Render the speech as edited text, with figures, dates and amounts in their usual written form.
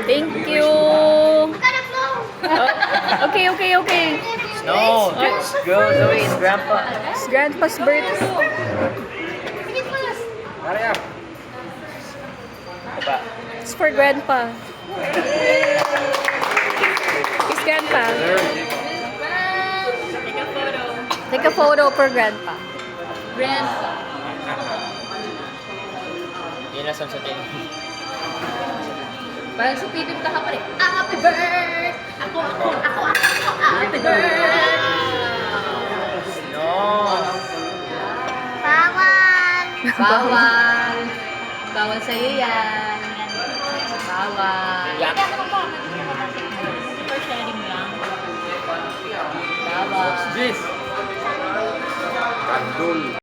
Thank you. Oh, okay, okay, okay. No, let's go, Zoe. It's Grandpa. It's Grandpa's birthday. Maria. Baba. It's for Grandpa. It's Grandpa. Take a photo for Grandpa. Grandpa. Yun na sa atin. Parang sa pipip ka pa rin. Happy birthday! Ako, happy birthday! No. Bawal! Bawal! Bawal sa'yo yan. Bawal. Yak. Super sharing lang. Bawal. This. Kandul.